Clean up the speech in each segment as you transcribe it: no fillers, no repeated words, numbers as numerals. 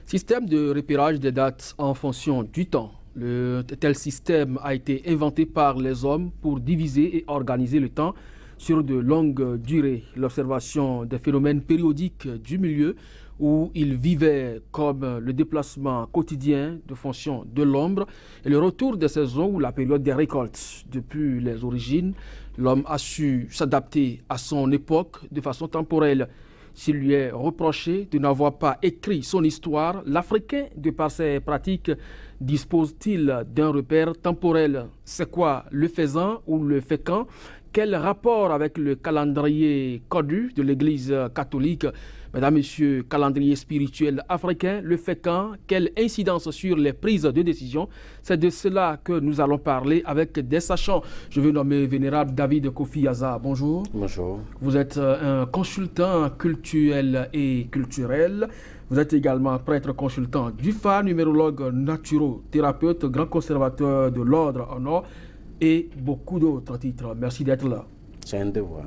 Système de repérage des dates en fonction du temps. Le tel système a été inventé par les hommes pour diviser et organiser le temps sur de longues durées. L'observation des phénomènes périodiques du milieu où ils vivaient, comme le déplacement quotidien de fonction de l'ombre et le retour des saisons ou la période des récoltes. Depuis les origines, l'homme a su s'adapter à son époque de façon temporelle. S'il lui est reproché de n'avoir pas écrit son histoire, l'Africain, de par ses pratiques, dispose-t-il d'un repère temporel? C'est quoi le faisant ou le fécant? Quel rapport avec le calendrier connu de l'Église catholique? Mesdames, Messieurs, calendrier spirituel africain, le fécant, quelle incidence sur les prises de décision? C'est de cela que nous allons parler avec des sachants. Je veux nommer Vénérable David Kofi Aza. Bonjour. Bonjour. Vous êtes un consultant culturel et culturel. Vous êtes également prêtre consultant du FA, numérologue naturothérapeute, grand conservateur de l'ordre en or et beaucoup d'autres titres. Merci d'être là. C'est un devoir.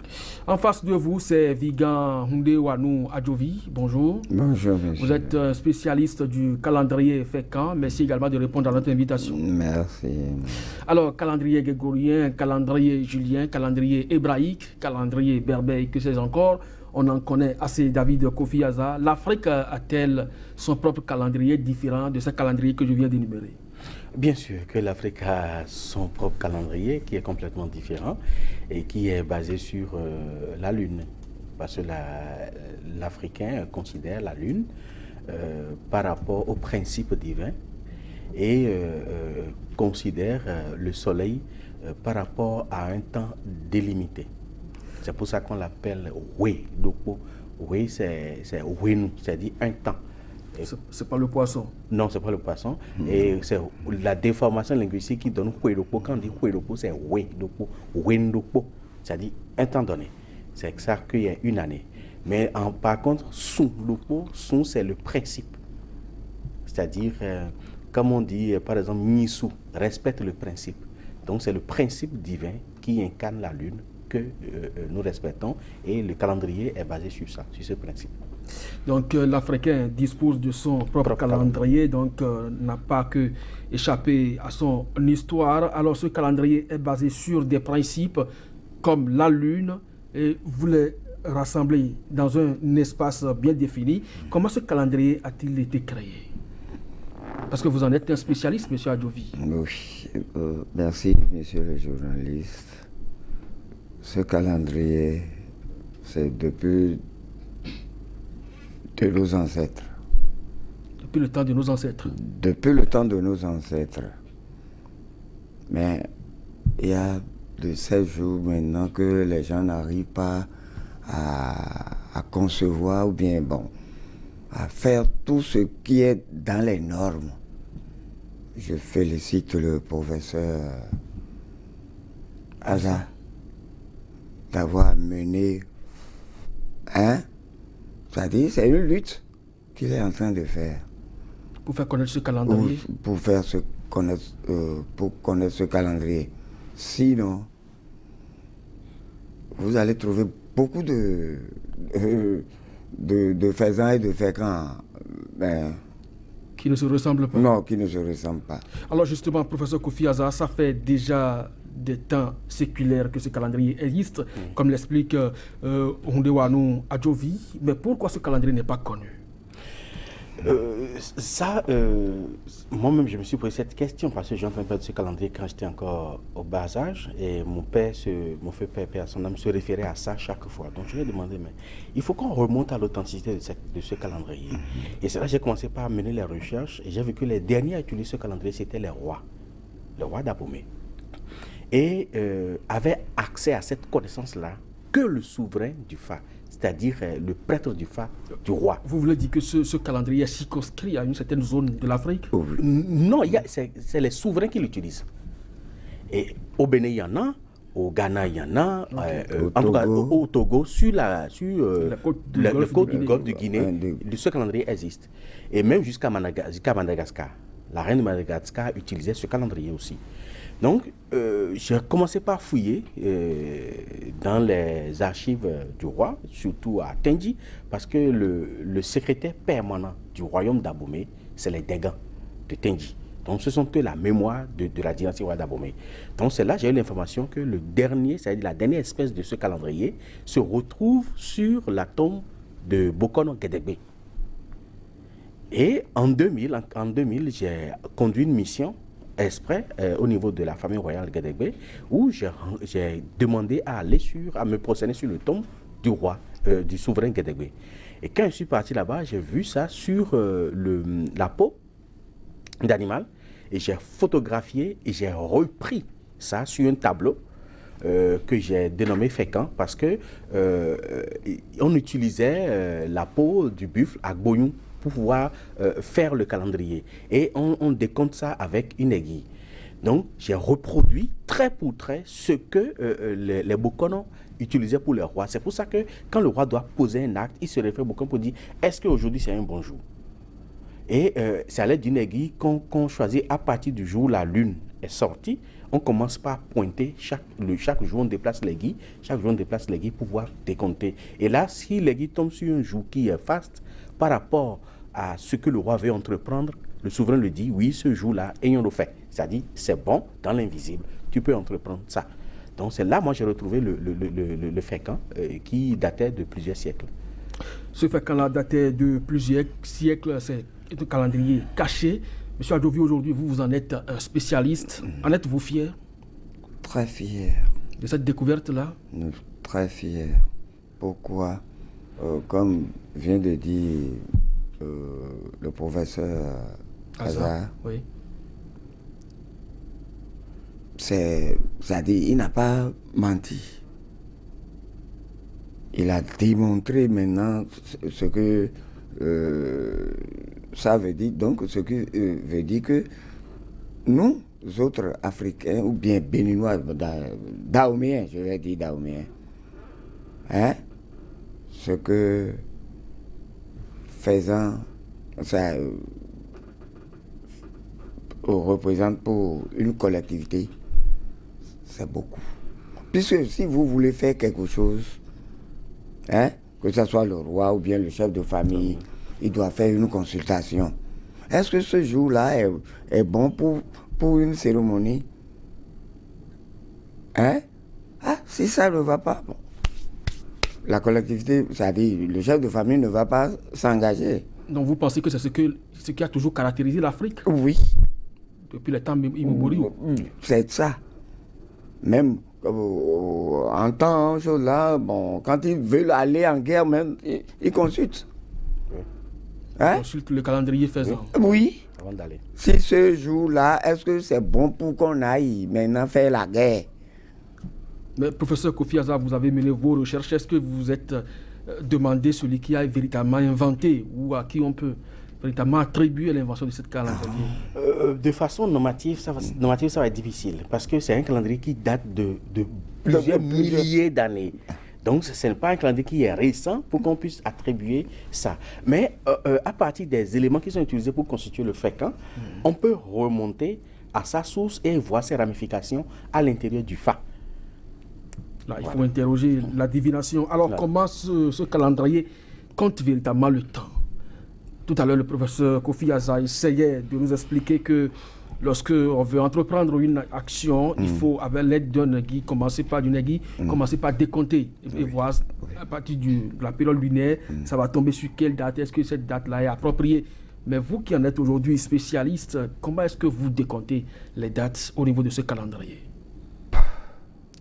En face de vous, c'est Vigan Hundewanou Adjovi. Bonjour. Bonjour, monsieur. Vous êtes un spécialiste du calendrier fécant. Merci également de répondre à notre invitation. Merci. Alors, calendrier grégorien, calendrier julien, calendrier hébraïque, calendrier berbère, que sais-je encore. On en connaît assez. David Kofi Aza. L'Afrique a-t-elle son propre calendrier différent de ce calendrier que je viens d'énumérer? Bien sûr que l'Afrique a son propre calendrier qui est complètement différent et qui est basé sur la Lune. Parce que l'Africain considère la Lune par rapport au principe divin et considère le Soleil par rapport à un temps délimité. C'est pour ça qu'on l'appelle Wé. Donc, Wé, c'est Wénou, c'est-à-dire un temps. C'est pas le poisson. Non, c'est pas le poisson. Et c'est la déformation linguistique qui donne Hueropo. Quand on dit Hueropo, c'est Wedopo, Wendopo, c'est-à-dire un temps donné. C'est ça qu'il y a une année. Mais par contre, Sundopo, Sun, c'est le principe. C'est-à-dire, comme on dit, par exemple, Nisu, respecte le principe. Donc, c'est le principe divin qui incarne la Lune que nous respectons. Et le calendrier est basé sur ça, sur ce principe. Donc l'Africain dispose de son propre calendrier, donc n'a pas que échappé à son histoire. Alors ce calendrier est basé sur des principes comme la Lune et vous les rassemblez dans un espace bien défini. Comment ce calendrier a-t-il été créé? Parce que vous en êtes un spécialiste, monsieur Adjovi. Oui, merci, monsieur le journaliste. Ce calendrier, c'est depuis de nos ancêtres. Depuis le temps de nos ancêtres. Depuis le temps de nos ancêtres. Mais il y a de ces jours maintenant que les gens n'arrivent pas à concevoir ou bien à faire tout ce qui est dans les normes. Je félicite le professeur Aza d'avoir mené c'est-à-dire, c'est une lutte qu'il est en train de faire. Pour faire connaître ce calendrier. Pour connaître ce calendrier. Sinon, vous allez trouver beaucoup de faisans et de fécans. Qui ne se ressemblent pas. Non, qui ne se ressemblent pas. Alors justement, professeur Kofi Aza, ça fait déjà des temps séculaires que ce calendrier existe, comme l'explique Hundewanou Adjovi. Mais pourquoi ce calendrier n'est pas connu? Moi-même, je me suis posé cette question parce que j'ai entendu parler de ce calendrier quand j'étais encore au bas âge et mon père, mon feu père, son âme, se référait à ça chaque fois. Donc je lui ai demandé, mais il faut qu'on remonte à l'authenticité de ce calendrier. Et c'est là que j'ai commencé par mener les recherches et j'ai vu que les derniers à utiliser ce calendrier, c'était les rois d'Abomey. Et avait accès à cette connaissance-là que le souverain du Fa, c'est-à-dire le prêtre du Fa, du roi. Vous voulez dire que ce calendrier est circonscrit à une certaine zone de l'Afrique? Non, c'est les souverains qui l'utilisent. Et au Bénin, il y en a, au Ghana, il y en a, en tout cas au Togo, sur la côte du golfe de Guinée, ce calendrier existe. Et même jusqu'à Madagascar. La reine de Madagascar utilisait ce calendrier aussi. Donc, j'ai commencé par fouiller dans les archives du roi, surtout à Tendji, parce que le secrétaire permanent du royaume d'Abomey, c'est les Dégans de Tendji. Donc ce sont que la mémoire de la dynastie royale d'Abomey. Donc c'est là que j'ai eu l'information que le dernier, c'est-à-dire la dernière espèce de ce calendrier, se retrouve sur la tombe de Bokono Gedegbe. Et en 2000, j'ai conduit une mission exprès au niveau de la famille royale Gedegbe, où j'ai demandé à me prosterner sur le tombe du roi, du souverain Gedegbe. Et quand je suis parti là-bas, j'ai vu ça sur la peau d'animal, et j'ai photographié et j'ai repris ça sur un tableau que j'ai dénommé Fécamp, parce que on utilisait la peau du buffle à Gboyou pour pouvoir faire le calendrier. Et on décompte ça avec une aiguille. Donc, j'ai reproduit trait pour trait ce que les Bokono utilisaient pour les rois. C'est pour ça que quand le roi doit poser un acte, il se réfère au Bokono pour dire « Est-ce qu'aujourd'hui c'est un bon jour ?» Et c'est à l'aide d'une aiguille qu'on choisit à partir du jour où la lune est sortie. On commence par pointer chaque jour, on déplace l'aiguille. Chaque jour, on déplace l'aiguille pour pouvoir décompter. Et là, si l'aiguille tombe sur un jour qui est faste, par rapport à ce que le roi veut entreprendre, le souverain le dit, oui, ce jour-là, ayons le fait. C'est-à-dire, c'est bon, dans l'invisible, tu peux entreprendre ça. Donc c'est là, moi, j'ai retrouvé le Fécamp qui datait de plusieurs siècles. Ce Fécamp-là datait de plusieurs siècles, c'est un calendrier caché. Monsieur Adjovi, aujourd'hui, vous en êtes un spécialiste. En êtes-vous fier? Très fier. De cette découverte-là? Très fier. Pourquoi? Comme vient de dire le professeur Hazard, oui. C'est-à-dire, il n'a pas menti. Il a démontré maintenant ce que ça veut dire. Donc, ce que veut dire que nous, autres Africains, ou bien Béninois, Dahoméens, je vais dire Dahoméens, hein, ce que faisant ça représente pour une collectivité, c'est beaucoup. Puisque si vous voulez faire quelque chose, hein, que ce soit le roi ou bien le chef de famille, il doit faire une consultation. Est-ce que ce jour-là est bon pour une cérémonie? Hein? Ah, si ça ne va pas, bon. La collectivité, c'est-à-dire le chef de famille ne va pas s'engager. Donc vous pensez que c'est ce qui a toujours caractérisé l'Afrique? Oui. Depuis les temps immémoriaux. C'est ça. Même en temps, là, bon, quand ils veulent aller en guerre, même, ils consultent. Hein? Ils consultent le calendrier faisant. Oui. Avant d'aller. Si ce jour-là, est-ce que c'est bon pour qu'on aille maintenant faire la guerre? Mais professeur Kofi Hazard, vous avez mené vos recherches. Est-ce que vous êtes demandé celui qui a véritablement inventé ou à qui on peut véritablement attribuer l'invention de cette calendrier? De façon normative, ça va être difficile parce que c'est un calendrier qui date de plusieurs milliers d'années. Donc, ce n'est pas un calendrier qui est récent pour qu'on puisse attribuer ça. Mais à partir des éléments qui sont utilisés pour constituer le Fécamp, on peut remonter à sa source et voir ses ramifications à l'intérieur du Fa. Là, il faut interroger la divination. Alors, comment ce calendrier compte véritablement le temps? Tout à l'heure, le professeur Kofi Hazard essayait de nous expliquer que lorsque on veut entreprendre une action, il faut, avec l'aide d'un aiguille, commencer par décompter et voir à partir de la période lunaire, ça va tomber sur quelle date, est-ce que cette date-là est appropriée. Mais vous qui en êtes aujourd'hui spécialiste, comment est-ce que vous décomptez les dates au niveau de ce calendrier?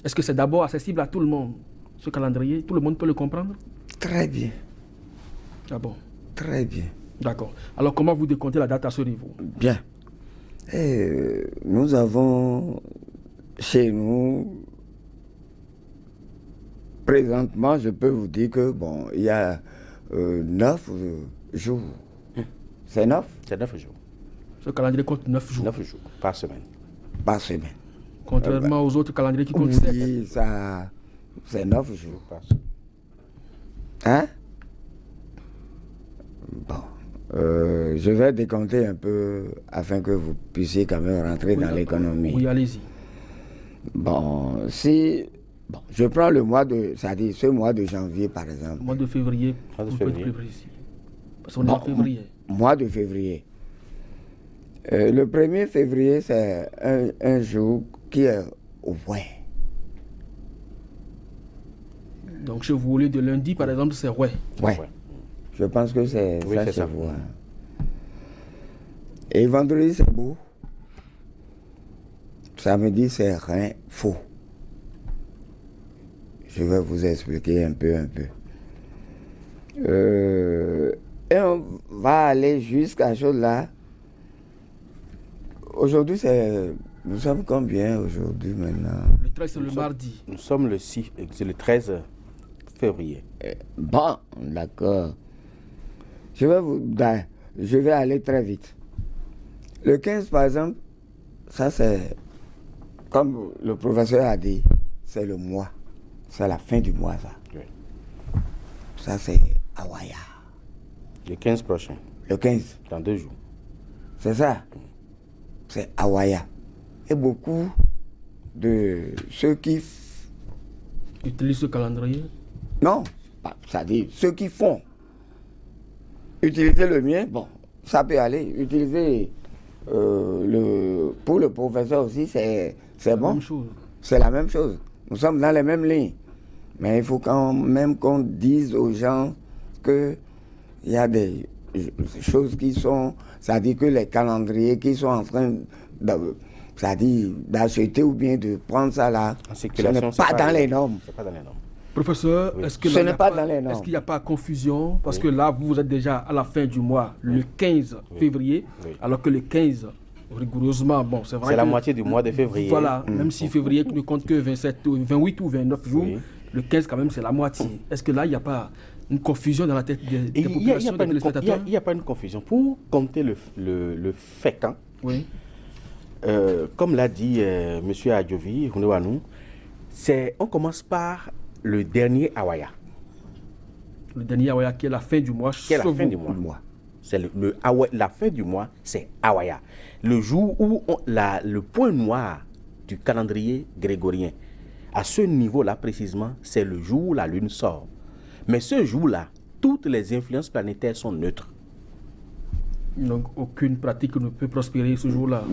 Est-ce que c'est d'abord accessible à tout le monde, ce calendrier? Tout le monde peut le comprendre? Très bien. Ah bon? Très bien. D'accord. Alors, comment vous décomptez la date à ce niveau? Bien. Nous avons chez nous, présentement, je peux vous dire que, bon, il y a 9 jours. C'est 9? C'est 9 jours. Ce calendrier compte 9 jours? 9 jours, par semaine. Par semaine. Contrairement aux autres calendriers qui comptent 7. Oui, ça, c'est 9 jours. Hein? Bon. Je vais décompter un peu afin que vous puissiez quand même rentrer dans l'économie. Oui, allez-y. Bon, si Bon, je prends le mois de, c'est-à-dire ce mois de janvier par exemple. Le mois de février, Mois de on peut être février. plus précis. Parce qu'on est en février. Mois de février. Le 1er février, c'est un jour qui est ouais. Donc chez vous, au lieu de lundi, par exemple, c'est ouais. Ouais. Je pense que c'est Oui, ça c'est chez ça. vous. Hein. Et vendredi, c'est beau. Samedi, c'est rien, faux. Je vais vous expliquer un peu. Et on va aller jusqu'à chose là. Aujourd'hui, nous sommes combien aujourd'hui maintenant? Le 13, c'est le mardi. Nous sommes c'est le 13 février. Bon, d'accord. Je vais aller très vite. Le 15, par exemple, ça c'est, comme le professeur a dit, c'est le mois. C'est la fin du mois, ça. Oui. Ça, c'est Awaya. Le 15 prochain, Le 15, dans 2 jours. c'est ça. C'est Awaya. Et beaucoup de ceux qui... Utilise ce calendrier. Non, c'est-à-dire ceux qui font. Utiliser le mien, bon, ça peut aller. Utiliser pour le professeur aussi, c'est bon. Même chose. C'est la même chose. Nous sommes dans les mêmes lignes. Mais il faut quand même qu'on dise aux gens qu'il y a des choses qui sont... C'est-à-dire que les calendriers qui sont en train c'est-à-dire d'acheter ou bien de prendre ça là, En ce circulation, n'est c'est pas dans les normes. C'est pas dans les normes. Professeur, Oui. est-ce que Ce là, n'est il y a pas dans les normes. Est-ce qu'il n'y a pas confusion? Parce que là, vous êtes déjà à la fin du mois, le 15 février, Oui. alors que le 15, rigoureusement, bon, c'est vrai C'est la que- moitié du mois de février. Voilà, même si février ne compte que 28 ou 29 jours, Oui. le 15 quand même c'est la moitié. Est-ce que là, il n'y a pas une confusion dans la tête des Et il n'y populations, des téléspectateurs? a pas une confusion. Pour compter le fécamp, Oui. comme l'a dit M. Adjovi, Hunewanu, on commence par le dernier Awaya, Le dernier Awaya qui est la fin du mois. qui est la chez fin vous. du mois. C'est la fin du mois, c'est Awaya. Le jour où le point noir du calendrier grégorien, à ce niveau-là précisément, c'est le jour où la lune sort. Mais ce jour-là, toutes les influences planétaires sont neutres. Donc aucune pratique ne peut prospérer ce jour-là.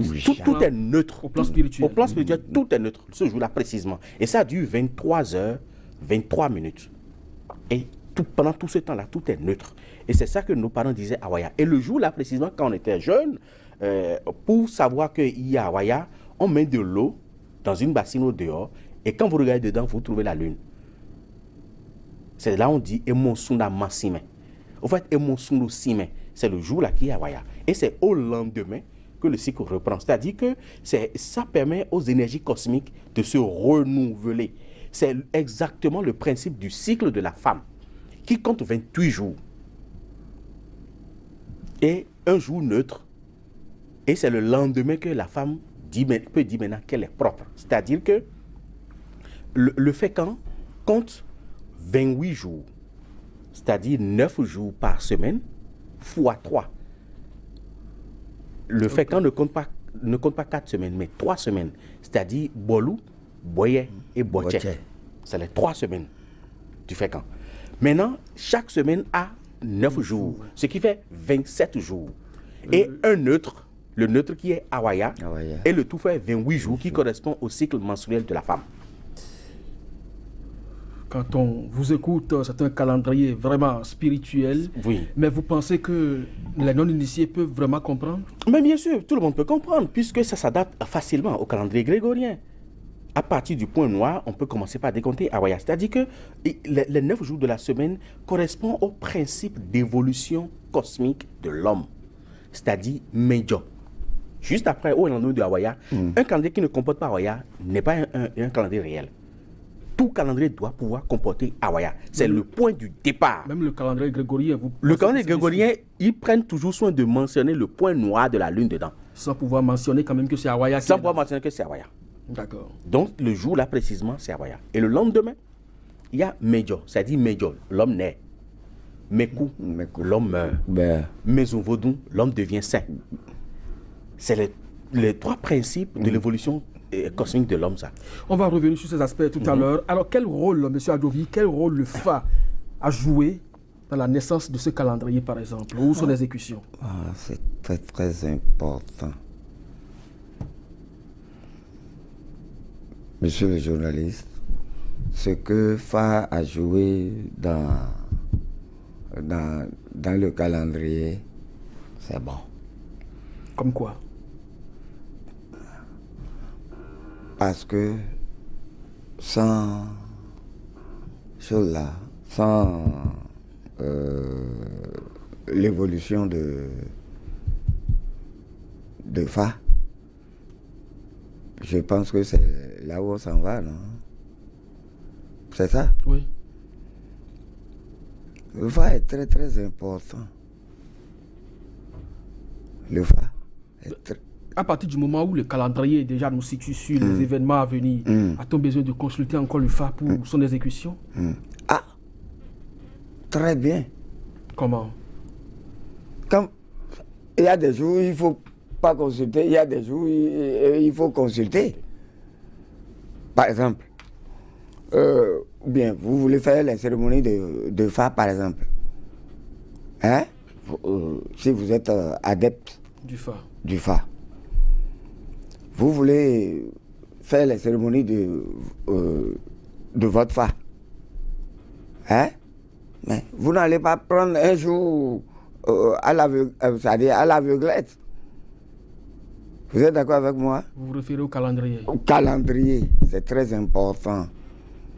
Tout est neutre. Au plan spirituel. Au plan spirituel, tout est neutre, ce jour-là précisément. Et ça dure 23 heures, 23 minutes. Et pendant tout ce temps-là, tout est neutre. Et c'est ça que nos parents disaient Awaya. Et le jour-là, précisément, quand on était jeune, pour savoir qu'il y a Awaya, on met de l'eau dans une bassine au dehors. Et quand vous regardez dedans, vous trouvez la lune. C'est là on dit Emonsunda Massime. En fait, Emonsunda Sime, c'est le jour-là qui est Awaya. Et c'est au lendemain que le cycle reprend. C'est-à-dire que ça permet aux énergies cosmiques de se renouveler. C'est exactement le principe du cycle de la femme, qui compte 28 jours. Et un jour neutre. Et c'est le lendemain que la femme peut dire maintenant qu'elle est propre. C'est-à-dire que le fécamp compte 28 jours. C'est-à-dire 9 jours par semaine, fois 3. Le fécamp ne compte pas 4 semaines, mais 3 semaines. C'est-à-dire Bolou, Boye et Boche. Boche. C'est les 3 semaines du fécamp. Maintenant, chaque semaine a 9 jours, ce qui fait 27 jours. Et un neutre, le neutre qui est Awaya, Awaya. et le tout fait 28 jours qui correspond au cycle menstruel de la femme. Quand on vous écoute, c'est un calendrier vraiment spirituel. Oui. Mais vous pensez que les non-initiés peuvent vraiment comprendre? Mais bien sûr, tout le monde peut comprendre, puisque ça s'adapte facilement au calendrier grégorien. À partir du point noir, on peut commencer par décompter Awaya. C'est-à-dire que les 9 jours de la semaine correspondent au principe d'évolution cosmique de l'homme. C'est-à-dire Mejo. Juste après, au lendemain de Awaya, un calendrier qui ne comporte pas Awaya n'est pas un calendrier réel. Tout calendrier doit pouvoir comporter Awaya. C'est le point du départ. Même le calendrier grégorien, Le calendrier grégorien, ils prennent toujours soin de mentionner le point noir de la lune dedans. sans pouvoir mentionner quand même que c'est Awaya. Sans pouvoir mentionner que c'est Awaya. D'accord. Donc, le jour là précisément, c'est Awaya. Et le lendemain, il y a Mejo, c'est-à-dire Mejo, l'homme naît. Mekou, l'homme meurt. Ben, Maison Vaudou, l'homme devient saint. C'est les 3 principes de l'évolution cosmique de l'homme, ça. On va revenir sur ces aspects tout à l'heure. Alors, quel rôle, M. Adjovi, quel rôle le Fa a joué dans la naissance de ce calendrier, par exemple, ou son exécution? C'est très, très important. Monsieur le journaliste, ce que Fa a joué dans le calendrier, c'est bon. Comme quoi? Parce que sans chose-là, sans l'évolution de Fa, je pense que c'est là où on s'en va, non? C'est ça? Oui. Le Fa est très très important. Le Fa est très... À partir du moment où le calendrier déjà nous situe sur les événements à venir, a-t-on besoin de consulter encore le Fa pour son exécution? Ah, très bien. Comment? Comme il y a des jours où il ne faut pas consulter, il y a des jours où il faut consulter. Par exemple, ou bien vous voulez faire la cérémonie de Fa, par exemple. Hein? Si vous êtes adepte du Fa. Vous voulez faire la cérémonie de votre Fa. Hein? Mais vous n'allez pas prendre un jour à l'aveuglette. Vous êtes d'accord avec moi? Vous vous référez au calendrier? Au calendrier, c'est très important.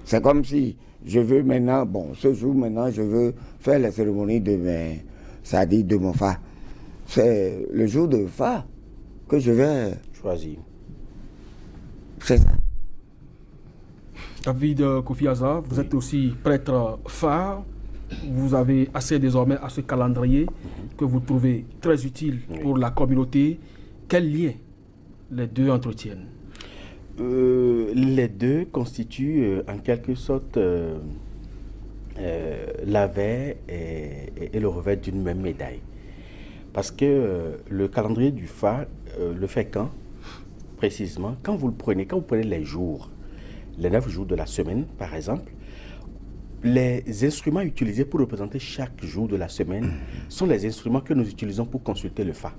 C'est comme si je veux maintenant, ce jour maintenant, je veux faire la cérémonie de mon Fa. C'est le jour de Fa que je vais choisir. C'est ça. David Kofi Aza, vous êtes aussi prêtre Fa. Vous avez accès désormais à ce calendrier que vous trouvez très utile pour la communauté. Quel lien les deux entretiennent? Les deux constituent en quelque sorte l'avers et le revers d'une même médaille. Parce que le calendrier du Fa, le fait quand? Précisément, quand vous prenez les jours, les 9 jours de la semaine, par exemple, les instruments utilisés pour représenter chaque jour de la semaine sont les instruments que nous utilisons pour consulter le Fa.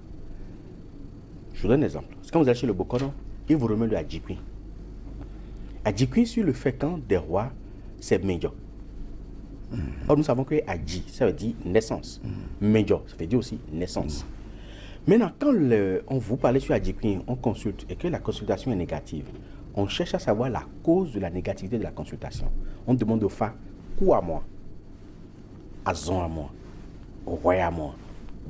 Je vous donne un exemple. Quand vous allez chez le Bokono, il vous remet le Adjikwi. Adjikwi sur le fécamp des rois, c'est Medjo. Or, nous savons que Adji, ça veut dire naissance. Medjo, ça veut dire aussi naissance. Maintenant, quand on vous parle sur Adjikwi, on consulte et que la consultation est négative, on cherche à savoir la cause de la négativité de la consultation. On demande au Fa, coup à moi, Azon à moi, Roi à moi,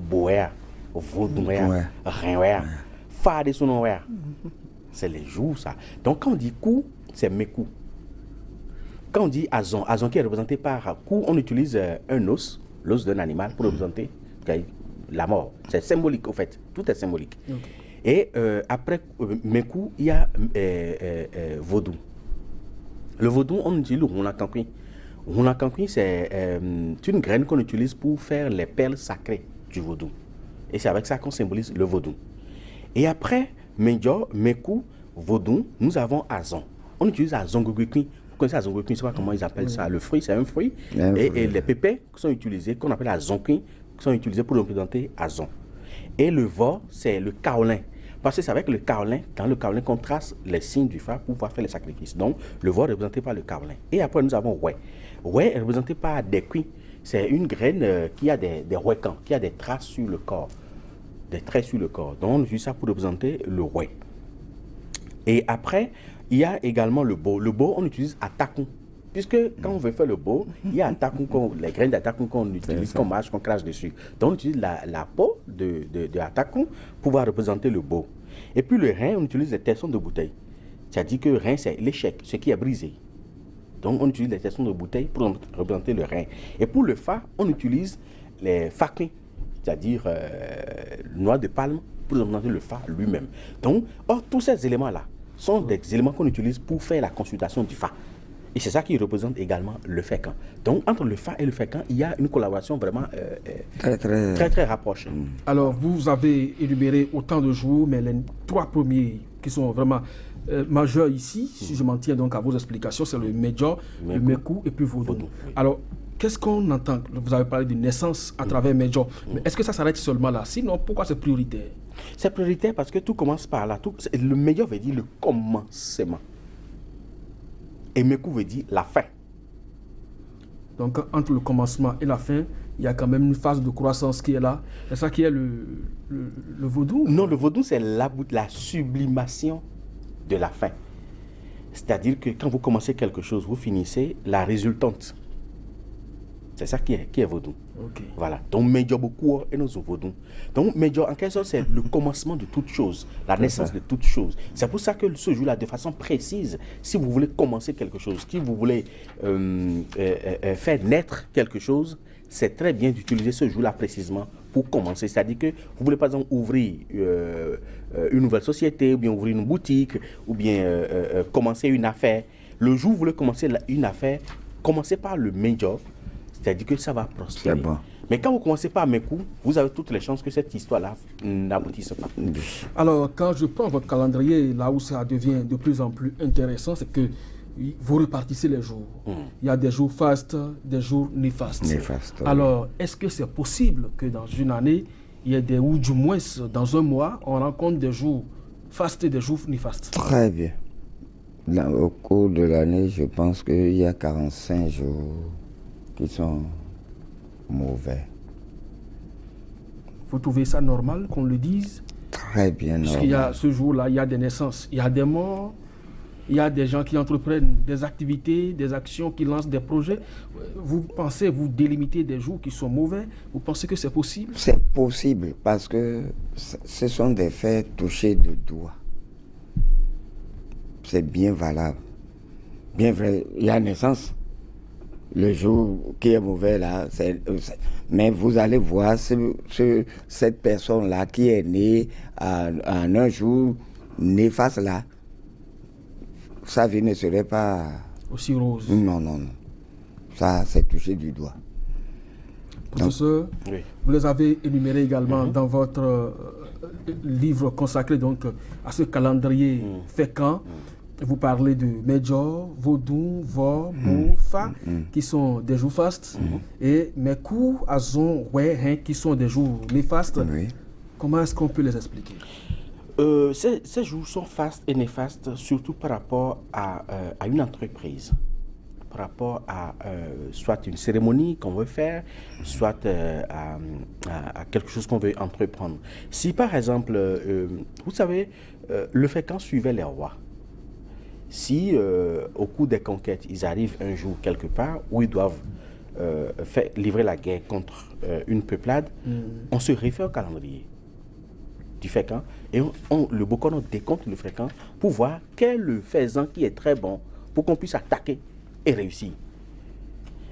Boéa, Vaudouéa, Rinwéa, Fa de son Ouéa. C'est les jours, ça. Donc, quand on dit coup, c'est mes coups. Quand on dit Azon, Azon qui est représenté par coup, on utilise un os, l'os d'un animal, pour représenter la mort. C'est symbolique, au fait. Tout est symbolique. Okay. Et après mes coups, il y a vaudou. Le vaudou, on utilise le rounacankui. Le rounacankui, c'est une graine qu'on utilise pour faire les perles sacrées du vaudou. Et c'est avec ça qu'on symbolise le vaudou. Et après, Mekou, vaudou, nous avons Azon. On utilise Azon Gugukui. Vous connaissez Azon Gugukui, je ne sais pas comment ils appellent ça. Le fruit, c'est un fruit. Et les pépés qui sont utilisés, qu'on appelle Azon Kui, qui sont utilisés pour représenter Azon. Et le vo, c'est le kaolin. Parce que c'est avec le kaolin, dans le kaolin, qu'on trace les signes du Fa pour pouvoir faire les sacrifices. Donc, le vo est représenté par le kaolin. Et après, nous avons Oué. Oué est représenté par des cuits. C'est une graine qui a des ouécans, qui a des traces sur le corps. Des traits sur le corps. Donc, on utilise ça pour représenter le Oué. Et après, il y a également le beau. Le beau, on utilise atakun. Puisque quand on veut faire le beau, il y a les graines d'atakun qu'on utilise, qu'on mâche, qu'on crache dessus. Donc on utilise la peau de atakun pour pouvoir représenter le beau. Et puis le rein, on utilise les tessons de bouteille. C'est-à-dire que le rein, c'est l'échec, ce qui est brisé. Donc on utilise les tessons de bouteille pour représenter le rein. Et pour le Fa, on utilise les faquins, c'est-à-dire noix de palme, pour représenter le Fa lui-même. Donc, tous ces éléments-là sont des éléments qu'on utilise pour faire la consultation du Fa. Et c'est ça qui représente également le fécamp. Donc, entre le Fa et le fécamp, il y a une collaboration vraiment très rapprochée. Alors, vous avez énuméré autant de jours, mais les 3 premiers qui sont vraiment majeur ici, si je m'en tiens donc à vos explications, c'est le Medjo, le Mekou et puis Vodou. Oui. Alors, qu'est-ce qu'on entend? Vous avez parlé de naissance à travers Medjo, mais est-ce que ça s'arrête seulement là? Sinon, pourquoi c'est prioritaire? C'est prioritaire parce que tout commence par là. Le Medjo veut dire le commencement. Et Mekou veut dire la fin. Donc, entre le commencement et la fin, il y a quand même une phase de croissance qui est là. C'est ça qui est le Vodou? Non, le Vodou, c'est la sublimation de la fin. C'est-à-dire que quand vous commencez quelque chose, vous finissez la résultante. C'est ça qui est Vodou. Okay. Voilà. Donc, Medjo beaucoup et nous Vodou. Donc, Medjo, en quelque sorte, c'est le commencement de toute chose, la naissance de toute chose. C'est pour ça que ce jour-là, de façon précise, si vous voulez commencer quelque chose, si vous voulez faire naître quelque chose, c'est très bien d'utiliser ce jour-là précisément pour commencer. C'est-à-dire que vous voulez par exemple ouvrir une nouvelle société, ou bien ouvrir une boutique, ou bien commencer une affaire. Le jour où vous voulez commencer une affaire, commencez par le Medjo. C'est-à-dire que ça va prospérer. Bon. Mais quand vous commencez par Mekou, vous avez toutes les chances que cette histoire-là n'aboutisse pas. Alors, quand je prends votre calendrier, là où ça devient de plus en plus intéressant, c'est que vous repartissez les jours. Il y a des jours fastes, des jours néfastes. Néfastes, oui. Alors, est-ce que c'est possible que dans une année, il y ait des, ou du moins dans un mois, on rencontre des jours fastes et des jours néfastes? Très bien. Au cours de l'année, je pense qu'il y a 45 jours qui sont mauvais. Vous trouvez ça normal qu'on le dise? Très bien normal. Puisqu'il y a ce jour-là, il y a des naissances, il y a des morts, il y a des gens qui entreprennent des activités, des actions, qui lancent des projets. Vous pensez, vous délimitez des jours qui sont mauvais? Vous pensez que c'est possible? C'est possible parce que ce sont des faits touchés de doigts. C'est bien valable. Bien vrai, il y a naissance. Le jour qui est mauvais là, mais vous allez voir cette personne-là qui est née en un jour néfaste là, sa vie ne serait pas aussi rose. Non. Ça, c'est touché du doigt. Professeur, Oui. vous les avez énumérés également dans votre livre consacré donc à ce calendrier fécond. Vous parlez de Medjo, Vodou, Vo, Bo, Fa, qui sont des jours fastes, et Mekou, Azon, Wé, qui sont des jours néfastes. Oui. Comment est-ce qu'on peut les expliquer? Ces jours sont fastes et néfastes, surtout par rapport à une entreprise, par rapport à soit une cérémonie qu'on veut faire, soit à quelque chose qu'on veut entreprendre. Si par exemple, vous savez, le fécond suivait les rois. Si au cours des conquêtes, ils arrivent un jour quelque part où ils doivent livrer la guerre contre une peuplade, on se réfère au calendrier du fécond et le Bokon décompte le fécond pour voir quel est le faisan qui est très bon pour qu'on puisse attaquer et réussir.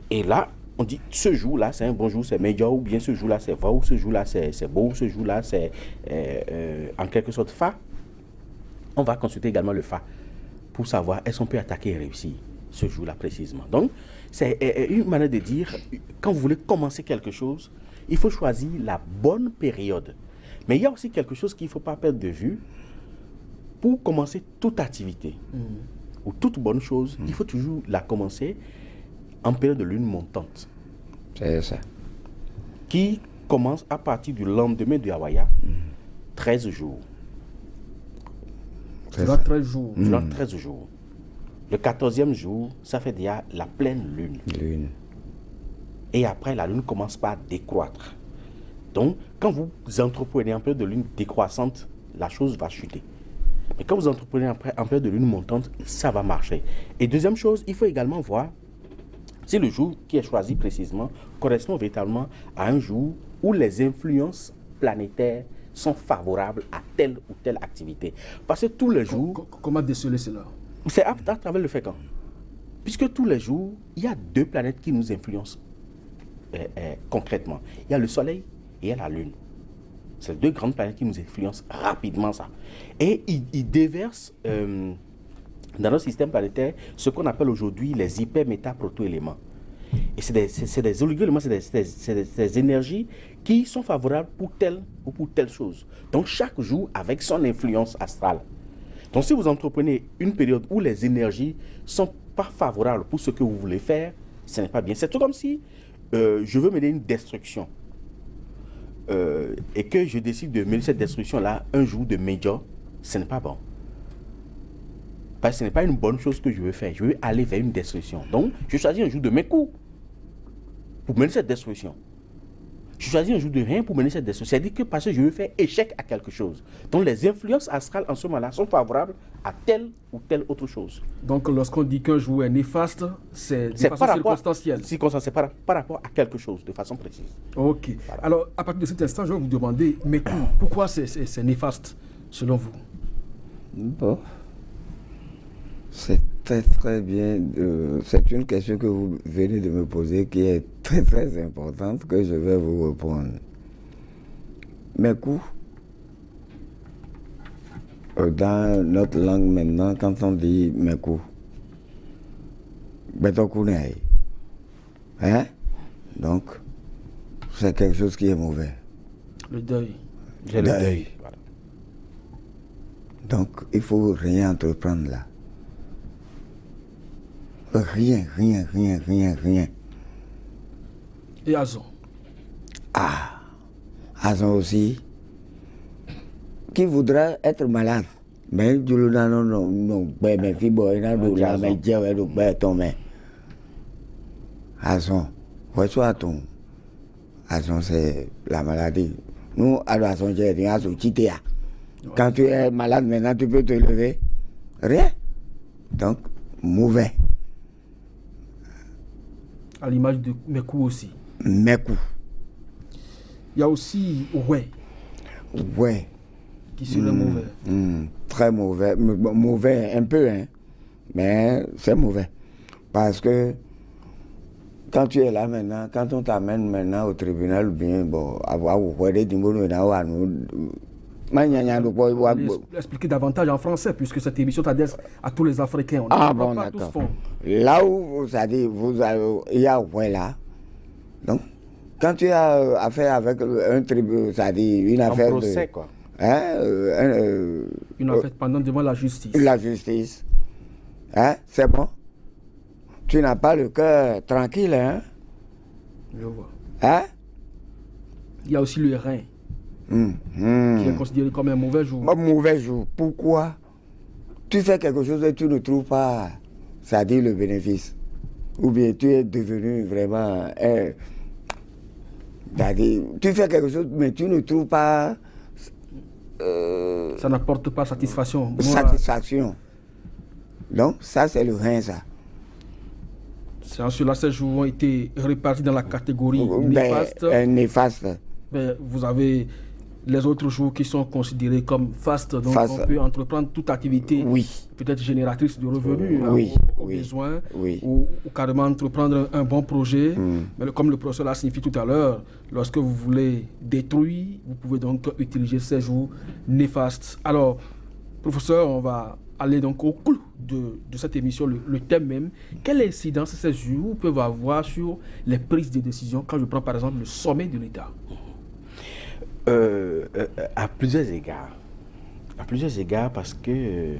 Et là, on dit ce jour-là c'est un bon jour, c'est Medjo, ou bien ce jour-là c'est Va, ou ce jour-là c'est Beau, ce jour-là c'est en quelque sorte Fa. On va consulter également le Fa pour savoir est-ce qu'on peut attaquer et réussir ce jour-là précisément. Donc, c'est une manière de dire, quand vous voulez commencer quelque chose, il faut choisir la bonne période. Mais il y a aussi quelque chose qu'il ne faut pas perdre de vue. Pour commencer toute activité ou toute bonne chose, il faut toujours la commencer en période de lune montante. C'est ça. Qui commence à partir du lendemain de Hawaïa, 13 jours. Durant 13 jours. Durant 13 jours. Le 14e jour, ça fait déjà la pleine lune. Et après, la lune commence par décroître. Donc, quand vous entreprenez en période de lune décroissante, la chose va chuter. Mais quand vous entreprenez en période de lune montante, ça va marcher. Et deuxième chose, il faut également voir si le jour qui est choisi précisément correspond véritablement à un jour où les influences planétaires sont favorables à telle ou telle activité. Parce que tous les jours... Comment déceler cela? C'est à travers le fécond. Puisque tous les jours, il y a deux planètes qui nous influencent concrètement. Il y a le Soleil et il y a la Lune. C'est deux grandes planètes qui nous influencent rapidement ça. Et ils déversent dans notre système planétaire ce qu'on appelle aujourd'hui les hyper-méta-proto-éléments. Et c'est des oligo-éléments, c'est des énergies qui sont favorables pour telle ou pour telle chose. Donc chaque jour avec son influence astrale. Donc si vous entreprenez une période où les énergies ne sont pas favorables pour ce que vous voulez faire, ce n'est pas bien. C'est tout comme si je veux mener une destruction et que je décide de mener cette destruction-là un jour de major, ce n'est pas bon. Parce que ce n'est pas une bonne chose que je veux faire. Je veux aller vers une destruction. Donc, je choisis un jour de mes coups pour mener cette destruction. Je choisis un jour de rien pour mener cette destruction. C'est-à-dire que parce que je veux faire échec à quelque chose. Donc, les influences astrales en ce moment-là sont favorables à telle ou telle autre chose. Donc, lorsqu'on dit qu'un jour est néfaste, c'est de façon circonstancielle. C'est par rapport à quelque chose, de façon précise. Ok. Voilà. Alors, à partir de cet instant, je vais vous demander, mais pourquoi c'est néfaste, selon vous? Bon. C'est très bien. C'est une question que vous venez de me poser qui est très importante que je vais vous répondre. Mes coups, dans notre langue maintenant, quand on dit mes coups, hein? Donc, c'est quelque chose qui est mauvais. Le deuil. Le deuil. Voilà. Donc, il faut rien entreprendre là. Rien. Et Azon? Azon aussi, qui voudra être malade. Mais Azon, c'est la maladie. Nous, à Azon, quand tu es malade maintenant, tu peux te lever. Rien. Donc, mauvais. À l'image de Mekou aussi. Mekou. Il y a aussi Ouais. Ouais. Qui serait mauvais. Très mauvais. Mauvais un peu, hein. Mais c'est mauvais. Parce que quand tu es là maintenant, quand on t'amène maintenant au tribunal, bien, bon, expliquer davantage en français, puisque cette émission s'adresse à tous les Africains. On bon, pas d'accord. tous là où il y a ouais là. Donc, quand tu as affaire avec un tribunal, c'est-à-dire une affaire procès, quoi. Une affaire pendant devant la justice. La justice. Hein, c'est bon. Tu n'as pas le cœur tranquille, hein? Je vois. Hein? Il y a aussi le rein. Qui est considéré comme un mauvais jour. Un mauvais jour. Pourquoi? Tu fais quelque chose et tu ne trouves pas, c'est-à-dire le bénéfice. Ou bien tu es devenu vraiment... c'est-à-dire, tu fais quelque chose mais tu ne trouves pas... ça n'apporte pas satisfaction. Satisfaction. Donc, ça, c'est le rein, ça. C'est en cela ces jours ont été répartis dans la catégorie néfaste. Néfaste. Mais vous avez les autres jours qui sont considérés comme fastes, donc on peut entreprendre toute activité peut-être génératrice de revenus aux besoins, ou carrément entreprendre un bon projet. Mais comme le professeur l'a signifié tout à l'heure, lorsque vous voulez détruire, vous pouvez donc utiliser ces jours néfastes. Alors, professeur, on va aller donc au clou de cette émission, le thème même. Quelle incidence ces jours peuvent avoir sur les prises de décision quand je prends par exemple le sommet de l'État? À plusieurs égards. À plusieurs égards parce que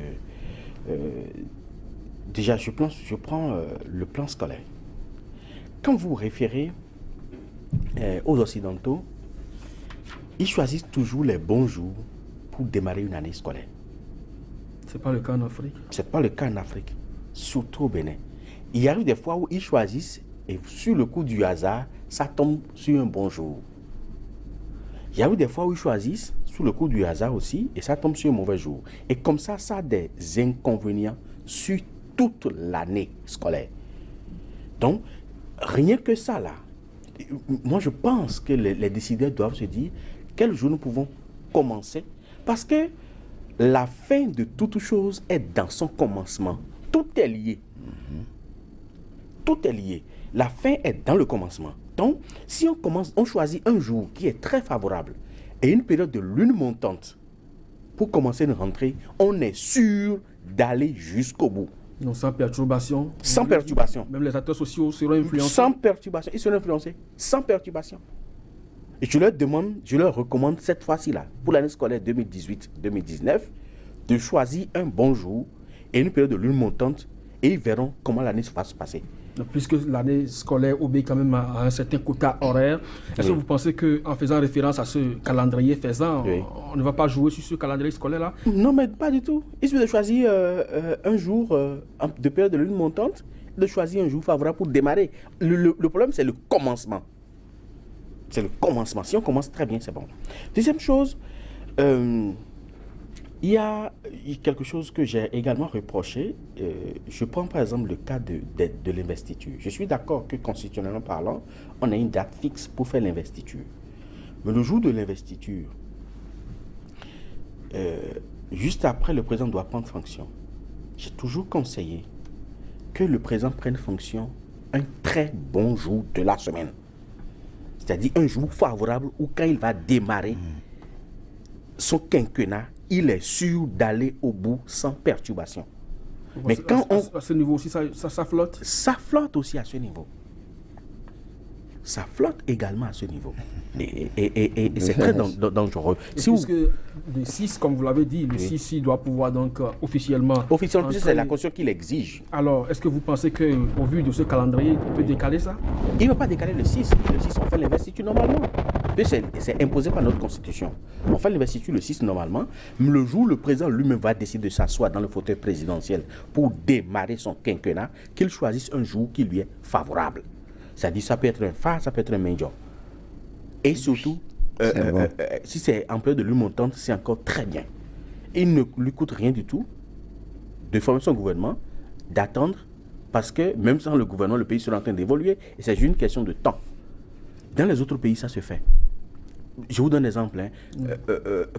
déjà je prends le plan scolaire. Quand vous vous référez aux Occidentaux, ils choisissent toujours les bons jours pour démarrer une année scolaire. C'est pas le cas en Afrique. C'est pas le cas en Afrique, surtout au Bénin. Il y arrive des fois où ils choisissent et sur le coup du hasard, ça tombe sur un bon jour. Il y a eu des fois où ils choisissent sous le coup du hasard aussi et ça tombe sur un mauvais jour. Et comme ça a des inconvénients sur toute l'année scolaire. Donc, rien que ça là, moi je pense que les décideurs doivent se dire quel jour nous pouvons commencer. Parce que la fin de toute chose est dans son commencement. Tout est lié. Tout est lié. La fin est dans le commencement. Donc, si on choisit un jour qui est très favorable et une période de lune montante pour commencer une rentrée, on est sûr d'aller jusqu'au bout. Donc, sans perturbation. Sans perturbation. Même les acteurs sociaux seront influencés. Sans perturbation. Ils seront influencés. Sans perturbation. Et je leur recommande cette fois-ci là, pour l'année scolaire 2018-2019, de choisir un bon jour et une période de lune montante et ils verront comment l'année va se passer. Puisque l'année scolaire obéit quand même à un certain quota horaire, est-ce que vous pensez qu'en faisant référence à ce calendrier faisant, on ne va pas jouer sur ce calendrier scolaire-là? Non, mais pas du tout. Il suffit de choisir un jour de période de lune montante, de choisir un jour favorable pour démarrer. Le problème, c'est le commencement. C'est le commencement. Si on commence très bien, c'est bon. Deuxième chose, il y a quelque chose que j'ai également reproché. Je prends par exemple le cas de l'investiture. Je suis d'accord que constitutionnellement parlant, on a une date fixe pour faire l'investiture. Mais le jour de l'investiture, juste après, le président doit prendre fonction. J'ai toujours conseillé que le président prenne fonction un très bon jour de la semaine. C'est-à-dire un jour favorable où quand il va démarrer son quinquennat, il est sûr d'aller au bout sans perturbation. Mais quand à ce niveau aussi, ça flotte? Ça flotte aussi à ce niveau. Ça flotte également à ce niveau. Et c'est très dangereux. Si puisque le 6, comme vous l'avez dit, le 6 il doit pouvoir donc officiellement... Officiellement, c'est la Constitution qui l'exige. Alors, est-ce que vous pensez qu'au vu de ce calendrier, il peut décaler ça? Il ne va pas décaler le 6. Le 6, on fait l'investiture normalement. C'est imposé par notre Constitution. On fait l'investiture le 6 normalement. Mais le jour où le président lui-même va décider de s'asseoir dans le fauteuil présidentiel pour démarrer son quinquennat, qu'il choisisse un jour qui lui est favorable. C'est-à-dire ça peut être un phare, ça peut être un major. Et surtout, si c'est en période de lune montante, c'est encore très bien. Il ne lui coûte rien du tout de former son gouvernement, d'attendre, parce que même sans le gouvernement, le pays sera en train d'évoluer, et c'est juste une question de temps. Dans les autres pays, ça se fait. Je vous donne un exemple.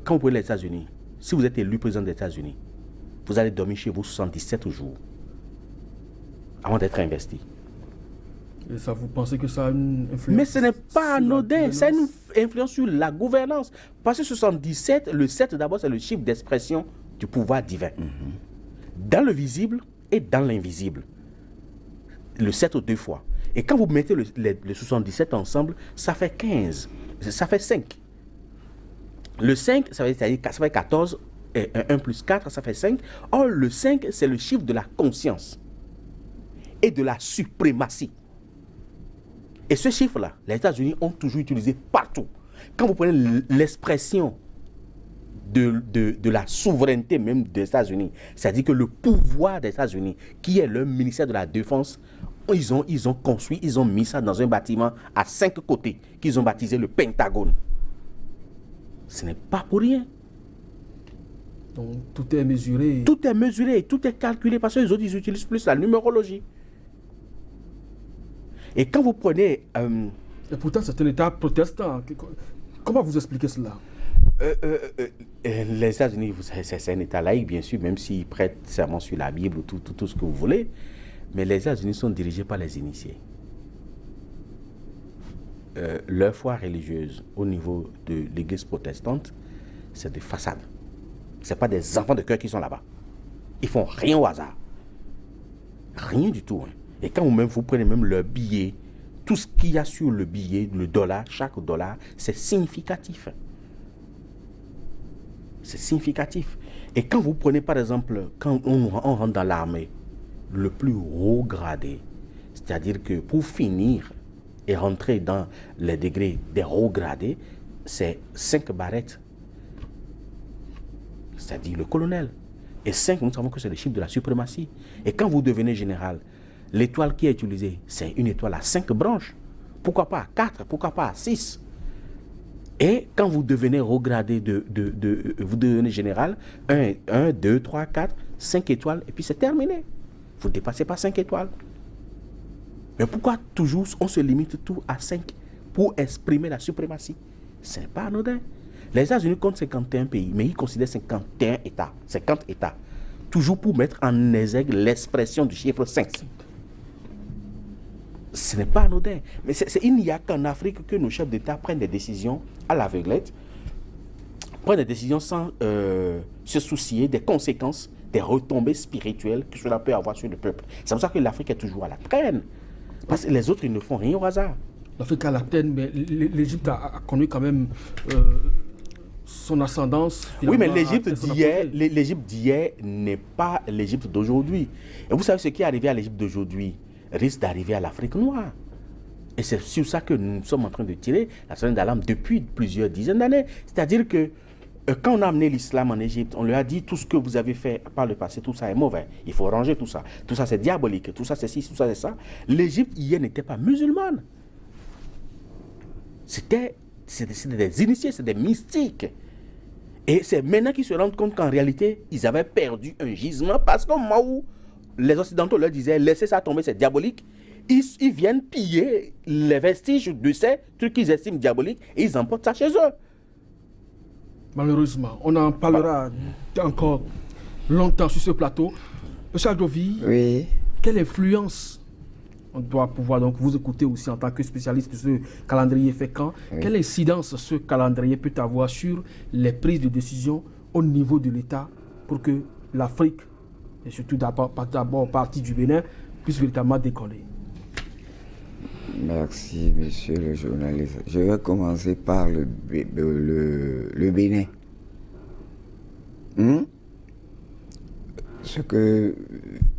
Quand vous prenez les États-Unis, si vous êtes élu président des États-Unis, vous allez dormir chez vous 77 jours avant d'être investi. Et ça, vous pensez que ça a une influence? Mais ce n'est pas anodin, ça a une influence sur la gouvernance. Parce que 77, le 7 d'abord, c'est le chiffre d'expression du pouvoir divin. Dans le visible et dans l'invisible. Le 7 deux fois. Et quand vous mettez le 77 ensemble, ça fait 15. Ça fait 5. Le 5, ça fait 14. Et 1 plus 4, ça fait 5. Or, le 5, c'est le chiffre de la conscience et de la suprématie. Et ce chiffre-là, les États-Unis ont toujours utilisé partout. Quand vous prenez l'expression de la souveraineté même des États-Unis, c'est-à-dire que le pouvoir des États-Unis, qui est le ministère de la Défense, ils ont construit, ils ont mis ça dans un bâtiment à 5 côtés, qu'ils ont baptisé le Pentagone. Ce n'est pas pour rien. Donc tout est mesuré. Tout est mesuré, tout est calculé, parce que les autres, ils utilisent plus la numérologie. Et quand vous prenez... Et pourtant, c'est un État protestant. Comment vous expliquez cela? Les États-Unis, c'est un État laïque, bien sûr, même s'ils prêtent serment sur la Bible ou tout ce que vous voulez. Mais les États-Unis sont dirigés par les initiés. Leur foi religieuse au niveau de l'Église protestante, c'est des façades. Ce n'est pas des enfants de cœur qui sont là-bas. Ils font rien au hasard. Rien du tout. Et quand vous prenez même leur billet, tout ce qu'il y a sur le billet, le dollar, chaque dollar, c'est significatif. C'est significatif. Et quand vous prenez par exemple, quand on rentre dans l'armée, le plus haut gradé, c'est-à-dire que pour finir et rentrer dans les degrés des hauts gradés, c'est 5 barrettes. C'est-à-dire le colonel. Et 5, nous savons que c'est le chiffre de la suprématie. Et quand vous devenez général, l'étoile qui est utilisée, c'est une étoile à 5 branches. Pourquoi pas à 4? Pourquoi pas à 6? Et quand vous devenez regradé, vous devenez général, 1, 2, 3, 4, 5 étoiles, et puis c'est terminé. Vous ne dépassez pas 5 étoiles. Mais pourquoi toujours on se limite tout à 5 pour exprimer la suprématie? Ce n'est pas anodin. Les États-Unis comptent 51 pays, mais ils considèrent 51 États, 50 États. Toujours pour mettre en exergue l'expression du chiffre 5. Ce n'est pas anodin. Mais il n'y a qu'en Afrique que nos chefs d'État prennent des décisions à l'aveuglette, prennent des décisions sans se soucier des conséquences, des retombées spirituelles que cela peut avoir sur le peuple. C'est pour ça que l'Afrique est toujours à la traîne. Parce que les autres, ils ne font rien au hasard. L'Afrique à la traîne, mais l'Égypte a connu quand même son ascendance. Oui, mais l'Égypte d'hier n'est pas l'Égypte d'aujourd'hui. Et vous savez, ce qui est arrivé à l'Égypte d'aujourd'hui risque d'arriver à l'Afrique noire. Et c'est sur ça que nous sommes en train de tirer la sonnette d'alarme depuis plusieurs dizaines d'années. C'est-à-dire que quand on a amené l'islam en Égypte, on lui a dit tout ce que vous avez fait par le passé, tout ça est mauvais. Il faut ranger tout ça. Tout ça c'est diabolique. Tout ça c'est ci, tout ça c'est ça. L'Égypte hier n'était pas musulmane. C'était des initiés, c'était des mystiques. Et c'est maintenant qu'ils se rendent compte qu'en réalité, ils avaient perdu un gisement parce qu'au moment où les Occidentaux leur disaient laissez ça tomber, c'est diabolique, ils viennent piller les vestiges de ces trucs qu'ils estiment diaboliques et ils emportent ça chez eux. Malheureusement, on en parlera encore longtemps sur ce plateau. Monsieur Adovi, Oui. quelle influence on doit pouvoir donc vous écouter aussi en tant que spécialiste de ce calendrier fécand. Oui. Quelle incidence ce calendrier peut avoir sur les prises de décision au niveau de l'État pour que l'Afrique, et surtout d'abord partie du Bénin, puisse véritablement décoller? Merci, monsieur le journaliste. Je vais commencer par le Bénin. Ce que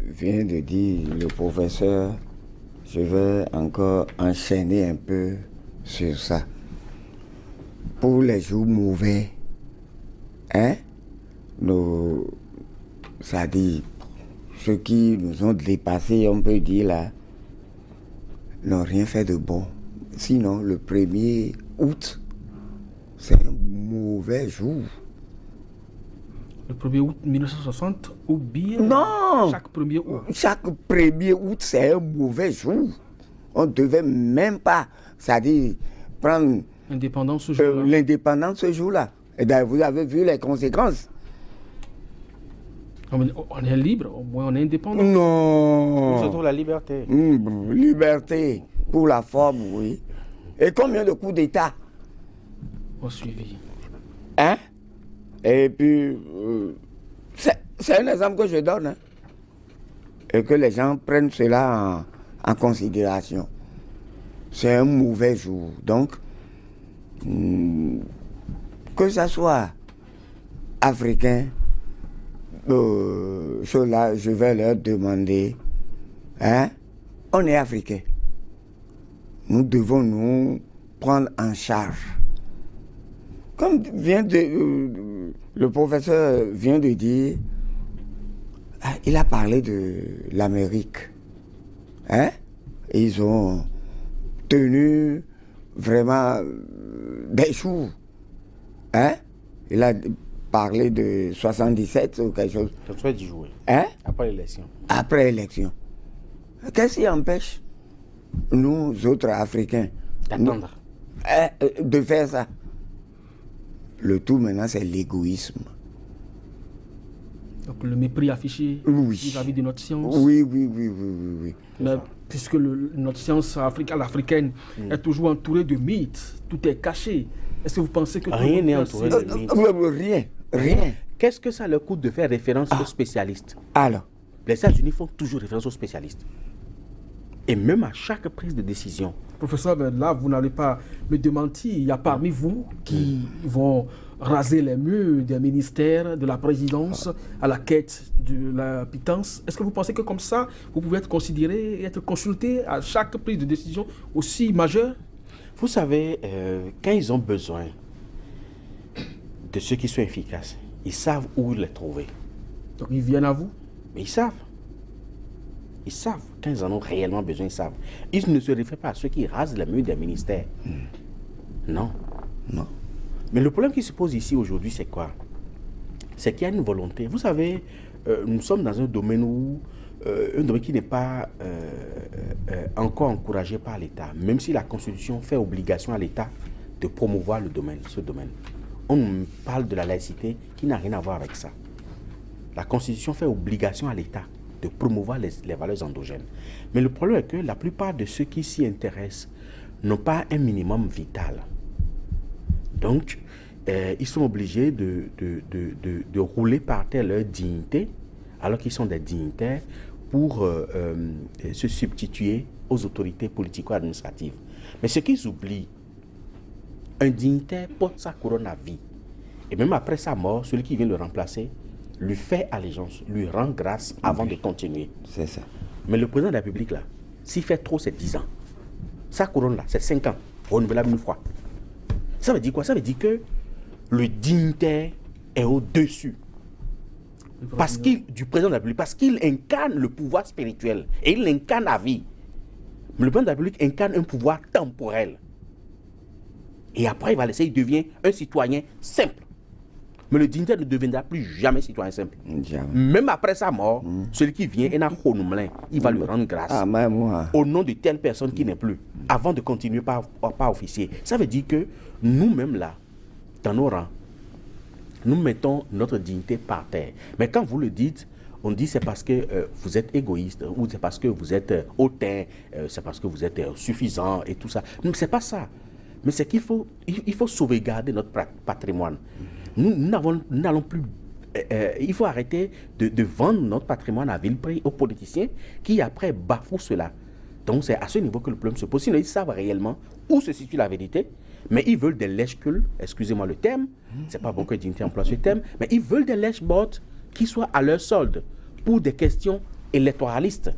vient de dire le professeur, je vais encore enchaîner un peu sur ça. Pour les jours mauvais, c'est-à-dire ceux qui nous ont dépassés, on peut dire là, n'ont rien fait de bon. Sinon, le 1er août, c'est un mauvais jour. Le 1er août 1960 ou bien non, chaque 1er août? Chaque 1er août, c'est un mauvais jour. On ne devait même pas, c'est-à-dire, prendre l'indépendance ce jour-là. L'indépendance ce jour-là. Et bien, vous avez vu les conséquences. On est libre, au moins on est indépendant. Non. Surtout la liberté. Liberté, pour la forme, oui. Et combien de coups d'État ont suivi? Et puis, c'est un exemple que je donne. Et que les gens prennent cela en considération. C'est un mauvais jour. Donc, que ça soit africain, je vais leur demander, on est africain. Nous devons nous prendre en charge. Comme le professeur vient de dire, il a parlé de l'Amérique. Ils ont tenu vraiment des jours. Il a parlé de 77 ou quelque chose. Ça soit 10 jours. Après l'élection. Après l'élection. Qu'est-ce qui empêche nous autres Africains d'attendre, de faire ça? Le tout maintenant, c'est l'égoïsme. Donc le mépris affiché vis-à-vis de notre science. Oui. Mais, puisque notre science africaine est toujours entourée de mythes, tout est caché. Est-ce que vous pensez que rien n'est entouré de mythes? Rien. Qu'est-ce que ça leur coûte de faire référence aux spécialistes? Alors, les États-Unis font toujours référence aux spécialistes. Et même à chaque prise de décision. Professeur, là, vous n'allez pas me démentir. Il y a parmi vous qui vont raser les murs des ministères, de la présidence, à la quête de la pitance. Est-ce que vous pensez que comme ça, vous pouvez être considéré et être consulté à chaque prise de décision aussi majeure? Vous savez, quand ils ont besoin de ceux qui sont efficaces, ils savent où les trouver. Donc ils viennent à vous? Mais ils savent. Ils savent. Quand ils en ont réellement besoin, ils savent. Ils ne se réfèrent pas à ceux qui rasent les murs des ministères. Non. Mais le problème qui se pose ici aujourd'hui, c'est quoi? C'est qu'il y a une volonté. Vous savez, nous sommes dans un domaine qui n'est pas encore encouragé par l'État, même si la Constitution fait obligation à l'État de promouvoir ce domaine. On parle de la laïcité qui n'a rien à voir avec ça. La Constitution fait obligation à l'État de promouvoir les valeurs endogènes. Mais le problème est que la plupart de ceux qui s'y intéressent n'ont pas un minimum vital. Donc, ils sont obligés de rouler par terre leur dignité, alors qu'ils sont des dignitaires, pour se substituer aux autorités politico-administratives. Mais ce qu'ils oublient, un dignitaire porte sa couronne à vie. Et même après sa mort, celui qui vient le remplacer lui fait allégeance, lui rend grâce avant de continuer. C'est ça. Mais le président de la République, là, s'il fait trop, c'est 10 ans. Sa couronne, là, c'est 5 ans, renouvelable une fois. Ça veut dire quoi? Ça veut dire que le dignitaire est au-dessus du président de la République, parce qu'il incarne le pouvoir spirituel et il l'incarne à vie. Mais le président de la République incarne un pouvoir temporel. Et après, il devient un citoyen simple. Mais le dignitaire ne deviendra plus jamais citoyen simple. Jamais. Même après sa mort, celui qui vient, il va lui rendre grâce. Au nom de telle personne qui n'est plus, avant de continuer par officier. Ça veut dire que nous-mêmes là, dans nos rangs, nous mettons notre dignité par terre. Mais quand vous le dites, on dit c'est parce que vous êtes égoïste, ou c'est parce que vous êtes hautain, c'est parce que vous êtes suffisant et tout ça. Non, c'est pas ça. Mais c'est qu'il faut, il faut sauvegarder notre patrimoine. Nous n'allons plus... il faut arrêter de vendre notre patrimoine à vil prix aux politiciens qui après bafouent cela. Donc c'est à ce niveau que le problème se pose. Sinon, ils savent réellement où se situe la vérité, mais ils veulent des lèche-culs, excusez-moi le terme, c'est pas bon que Dignité emploie ce terme, mais ils veulent des lèche-bottes qui soient à leur solde pour des questions électoralistes.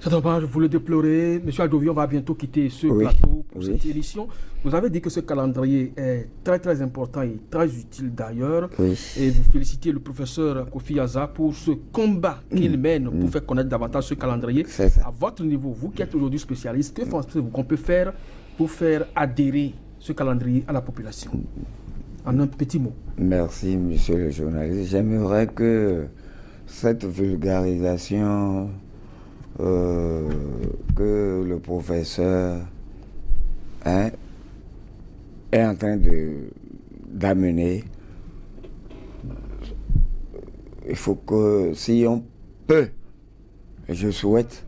Certainement, je voulais déplorer. Monsieur Ajovi, on va bientôt quitter ce plateau pour cette édition. Vous avez dit que ce calendrier est très très important et très utile d'ailleurs. Et vous félicitez le professeur Kofi Aza pour ce combat qu'il mène pour faire connaître davantage ce calendrier. À votre niveau, vous qui êtes aujourd'hui spécialiste, que pensez-vous qu'on peut faire pour faire adhérer ce calendrier à la population? En un petit mot. Merci, monsieur le journaliste. J'aimerais que cette vulgarisation que le professeur est en train d'amener, il faut que si on peut, je souhaite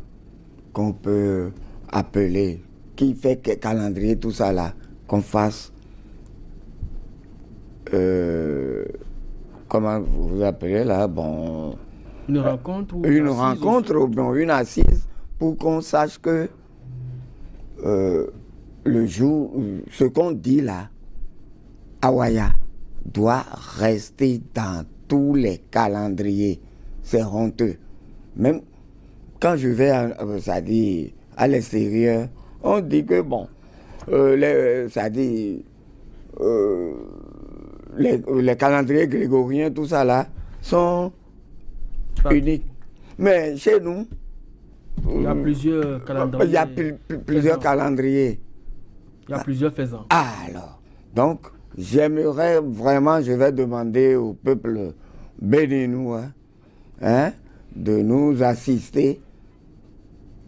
qu'on peut appeler, qui fait calendrier, tout ça là, qu'on fasse, comment vous appelez là, bon... Une rencontre ou bien une assise pour qu'on sache que le jour, ce qu'on dit là, Awaya doit rester dans tous les calendriers. C'est honteux. Même quand je vais à l'extérieur, on dit que bon, les calendriers grégoriens, tout ça là, sont unique. Mais chez nous, il y a plusieurs calendriers. Il y a plusieurs calendriers. Il y a plusieurs faisans. Alors, donc, j'aimerais vraiment, je vais demander au peuple béninois de nous assister,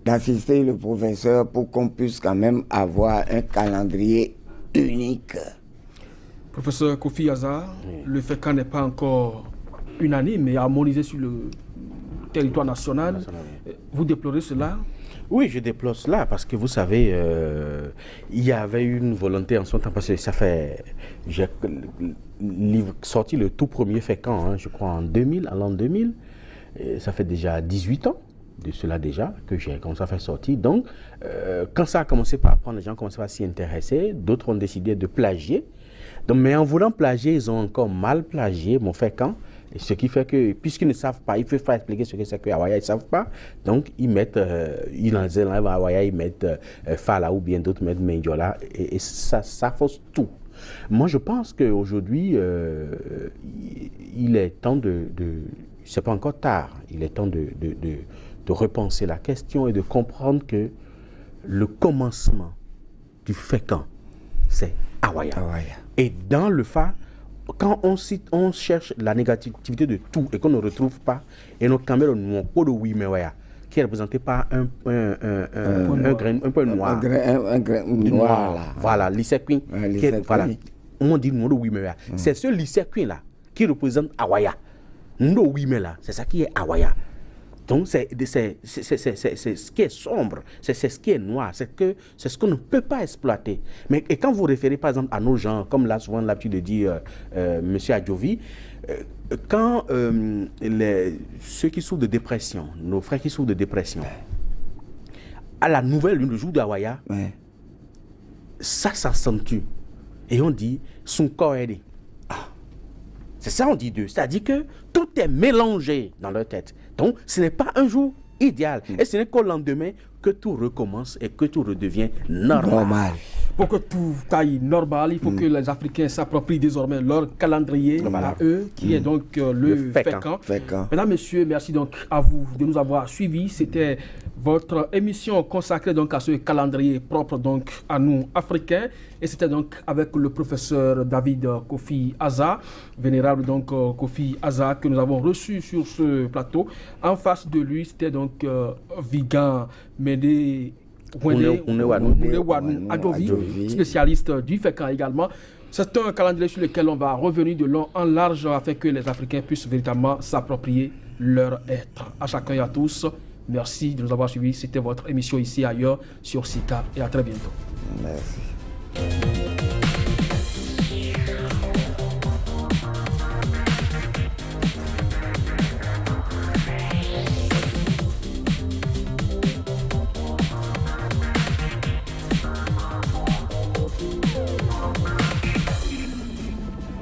d'assister le professeur pour qu'on puisse quand même avoir un calendrier unique. Professeur Kofi Aza, le FECA n'est pas encore unanime mais harmonisé sur le territoire national. Vous déplorez cela? Oui, je déplore cela parce que vous savez, il y avait une volonté en son temps, parce que ça fait... J'ai sorti le tout premier FECAN, je crois en 2000, à l'an 2000. Et ça fait déjà 18 ans de cela déjà que j'ai commencé à faire sortir. Donc, quand ça a commencé par apprendre, les gens commençaient à s'y intéresser. D'autres ont décidé de plagier. Donc, mais en voulant plagier, ils ont encore mal plagié mon FECAN. Ce qui fait que, puisqu'ils ne savent pas, il faut faire expliquer ce que c'est que Awaya, ils ne savent pas. Donc, ils mettent, ils enlèvent Awaya, ils mettent Fala ou bien d'autres mettent Menjola. Et ça fausse tout. Moi, je pense qu'aujourd'hui, il est temps c'est pas encore tard, il est temps de repenser la question et de comprendre que le commencement du FECAN, c'est Awaya. Et dans le FA, quand on cherche la négativité de tout et qu'on ne retrouve pas, et nos caméras nous ont de Wimewaya, qui est représenté par un point noir. Un grain noir. Là. Voilà, l'Issequin. Voilà, on dit nous de Wimewaya. C'est ce l'Issequin là qui représente Awaya. Nous de Wimewaya, c'est ça qui est Awaya. Donc c'est ce qui est sombre, c'est ce qui est noir, c'est ce qu'on ne peut pas exploiter. Mais et quand vous référez par exemple à nos gens, comme là souvent l'habitude de dire M. Adjovi, quand ceux qui souffrent de dépression, nos frères qui souffrent de dépression, à la nouvelle lune, le jour d'Awaya, ça s'accentue. Et on dit son corps aidé. C'est ça on dit d'eux. C'est-à-dire que tout est mélangé dans leur tête. Donc, ce n'est pas un jour idéal. Et ce n'est qu'au lendemain que tout recommence et que tout redevient normal. Pour que tout aille normal, il faut que les Africains s'approprient désormais leur calendrier à eux, qui est donc le FECAN. Mesdames, Messieurs, merci donc à vous de nous avoir suivis. C'était votre émission consacrée donc à ce calendrier propre donc à nous Africains. Et c'était donc avec le professeur David Kofi Aza, vénérable donc Kofi Aza, que nous avons reçu sur ce plateau. En face de lui, c'était donc Vigan Médé Ounewanu Adjovi, spécialiste du FECAN également. C'est un calendrier sur lequel on va revenir de long en large afin que les Africains puissent véritablement s'approprier leur être. À chacun et à tous, merci de nous avoir suivis. C'était votre émission ici ailleurs sur SICA et à très bientôt. Merci.